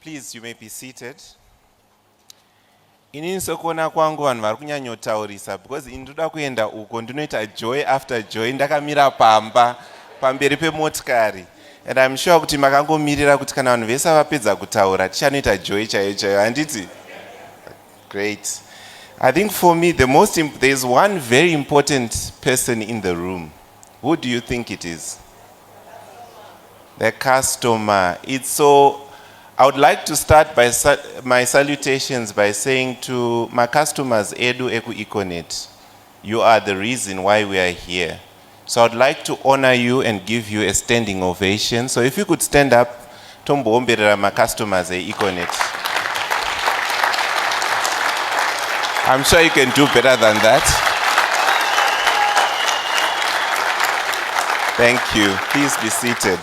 Please, you may be seated. Inini sokona kwangu vanhu vari kunyanyotaurisa because ndoda kuenda uko ndinoita joy after joy ndakamira pamberi pemotikari. And I'm sure kuti makangomirira kuti kana vanhu vese vapedza kutaura tichanoita joy chaiyo handiti? Great. I think for me there's one very important person in the room. Who do you think it is? The customer. I would like to start by my salutations by saying to my customers, Edu Eku Econet, you are the reason why we are here. So I'd like to honor you and give you a standing ovation. So if you could stand up, Tombo Ombera, my customers at Econet. I'm sure you can do better than that. Thank you. Please be seated.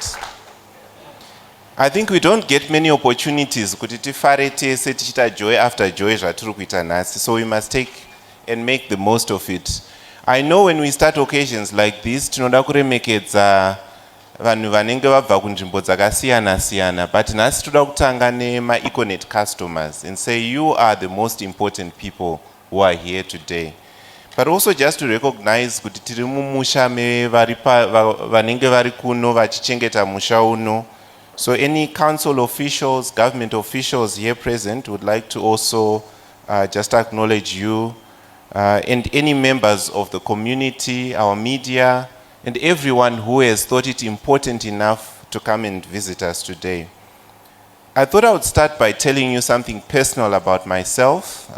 I think we don't get many opportunities kuti tifare tese tichita joy after joy zvatiri kuita nhasi, so we must take and make the most of it. I know when we start occasions like this tinoda kuremekedza vanhu vanenge vabva kunzvimbo dzakasiyana-siyana, but nhasi toda kutanga nema-Econet customers and say you are the most important people who are here today. But also just to recognize kuti tiri mumusha vanenge vari kuno vachichengeta musha uno. So any council officials, government officials here present would like to also just acknowledge you and any members of the community, our media, and everyone who has thought it important enough to come and visit us today. I thought I would start by telling you something personal about myself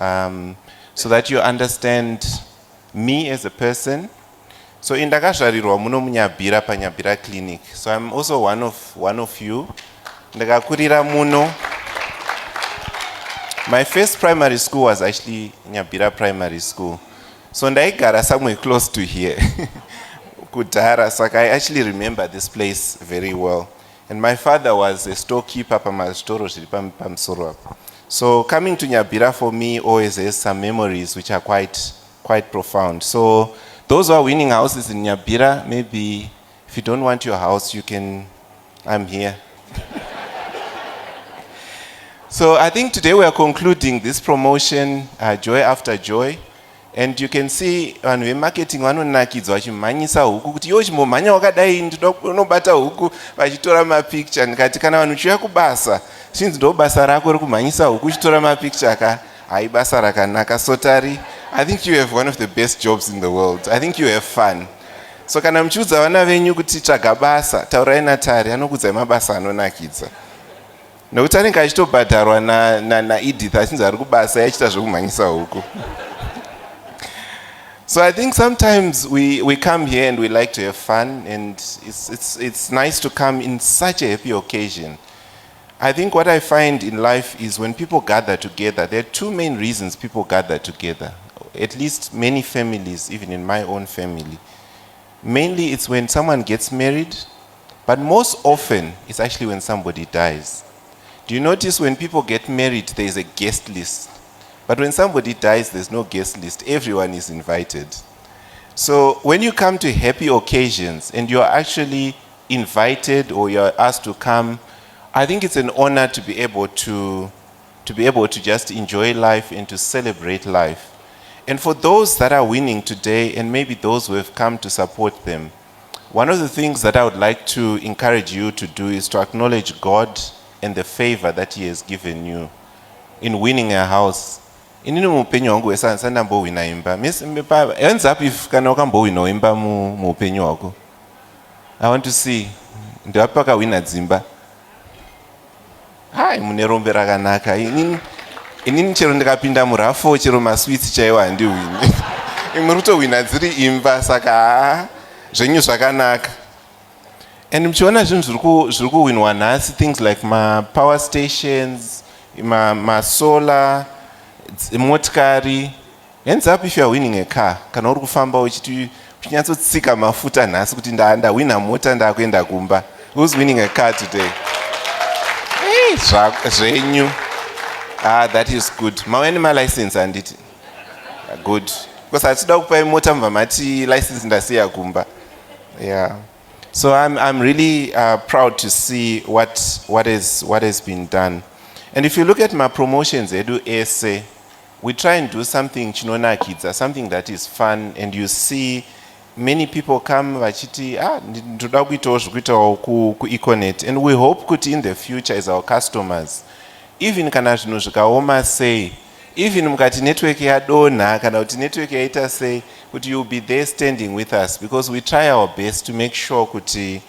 so that you understand me as a person. So indakazvarirwa muno munyabhira panyabhira clinic. So I'm also one of you. Ndakakurira muno. My first primary school was actually Nyabhira Primary School. So ndaigara somewhere close to here. Kudhara. So I actually remember this place very well. And my father was a storekeeper pamazvitoro zviri pamusoro apo. So coming to Nyabhira for me always has some memories which are quite profound. So those who are winning houses in Nyabhira, maybe if you don't want your house, I'm here. So I think today we are concluding this promotion, Joy After Joy. And you can see when we're marketing, vanonakidzwa vachimhanyisa huku kuti iwo chimomhanya wakadai unobata huku vachitora mapicture. Ndikati kana vanhu chiuya kubasa, chinzi ndo basa rako rekumhanyisa huku uchitora mapicture hai basa rakanaka. So Tari, I think you have one of the best jobs in the world. I think you have fun. So kana muchiudza vana venyu kuti tsvaga basa, taurai naTari anokudzai mabasa anonakidza. Nokuti anenge achitobhadharwa naEdith achinzi ari kubasa yachiita zvekumhanyisa huku. So I think sometimes we come here and we like to have fun, and it's nice to come in such a happy occasion. I think what I find in life is when people gather together, there are two main reasons people gather together. At least many families, even in my own family. Mainly it's when someone gets married, but most often it's actually when somebody dies. Do you notice when people get married, there's a guest list? But when somebody dies, there's no guest list. Everyone is invited. So when you come to happy occasions and you're actually invited or you're asked to come, I think it's an honor to be able to just enjoy life and to celebrate life. And for those that are winning today and maybe those who have come to support them, one of the things that I would like to encourage you to do is to acknowledge God and the favor that He has given you in winning a house. Inini muupenyu wangu wese ndambowina imba. Hands up if kana wakambowina imba muupenyu wako. I want to see. Ndiwapi wakawina dzimba? Hai, mune rombe rakanaka. Inini chero ndikapinda murafo chero maswitsi chaiwo handiwini. Imwe rutowina dziri imba saka zvenyu zvakanaka. And mchiona zvinhu zviri kuwinwa nhasi, things like power stations, solar, motikari. Hands up if you are winning a car. Kana uri kufamba uchinyatsotsikika mafuta nhasi kuti ndawina mota ndakuenda kumba. Who's winning a car today? Hey, zvenyu. That is good. Maweni license anditi. Good. Because hatida kupai mota mva mati license ndasiya kumba. Yeah. So I'm really proud to see what has been done. And if you look at my promotions, edu essay, we try and do something chinonakidza, something that is fun, and you see many people come vachiti ndoda kuitawo zvekuitawo kuEconet, and we hope kuti in the future as our customers, even kana zvinhu zvikaoma sei, even mukati network yadonha kana kuti network yaita sei, kuti you'll be there standing with us, because we try our best to make sure kuti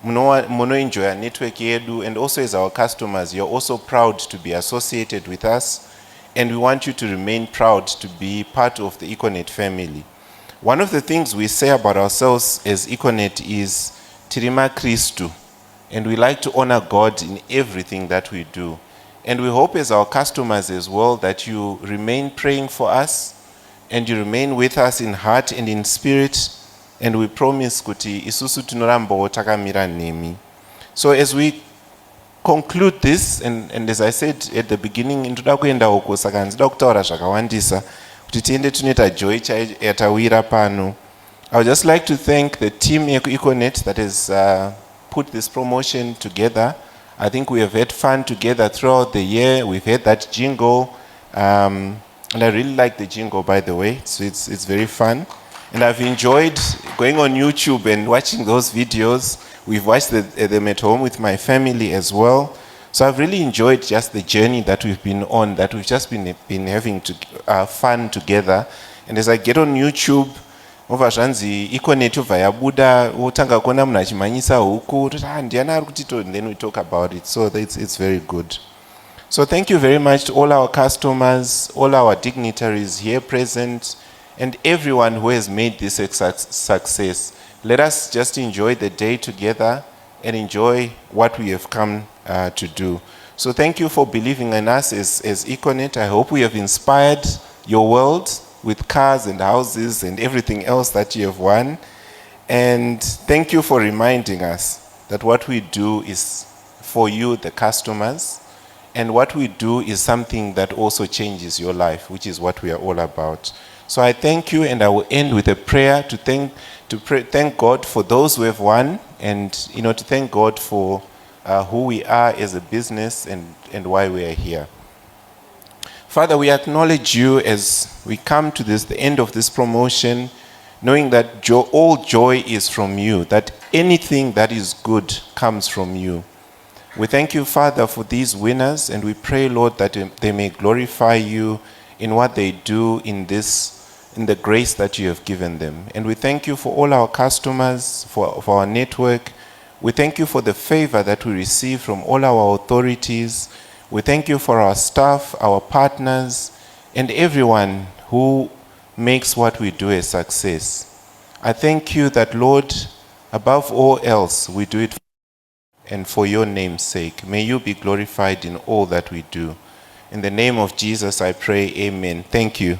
munoenjoy our network yedu, and also as our customers you're also proud to be associated with us, and we want you to remain proud to be part of the Econet family. One of the things we say about ourselves as Econet is Tirima Christu, and we like to honor God in everything that we do. And we hope as our customers as well that you remain praying for us, and you remain with us in heart and in spirit, and we promise kuti isusu tinorambawo takamira nemi. So as we conclude this, and as I said at the beginning, ndoda kuenda uko saka ndinoda kutaura zvakawandisa kuti tiende tunoita joy yatawira pano. I would just like to thank the team Econet that has put this promotion together. I think we have had fun together throughout the year. We've had that jingle, and I really like the jingle, by the way. So it's very fun. And I've enjoyed going on YouTube and watching those videos. We've watched them at home with my family as well. So I've really enjoyed just the journey that we've been on, that we've just been having fun together. And as I get on YouTube, over zvanzi Econet over yabuda wotanga kuona munhu achimhanyisa huku ndiani ari kutito, and then we talk about it. So it's very good. So thank you very much to all our customers, all our dignitaries here present, and everyone who has made this a success. Let us just enjoy the day together and enjoy what we have come to do. So thank you for believing in us as Econet. I hope we have inspired your world with cars and houses and everything else that you have won. And thank you for reminding us that what we do is for you, the customers, and what we do is something that also changes your life, which is what we are all about. So I thank you, and I will end with a prayer to thank God for those who have won, and to thank God for who we are as a business and why we are here. Father, we acknowledge you as we come to the end of this promotion, knowing that all joy is from you, that anything that is good comes from you. We thank you, Father, for these winners, and we pray, Lord, that they may glorify you in what they do in the grace that you have given them. And we thank you for all our customers, for our network. We thank you for the favor that we receive from all our authorities. We thank you for our staff, our partners, and everyone who makes what we do a success. I thank you that, Lord, above all else, we do it and for your name's sake. May you be glorified in all that we do. In the name of Jesus, I pray, amen. Thank you.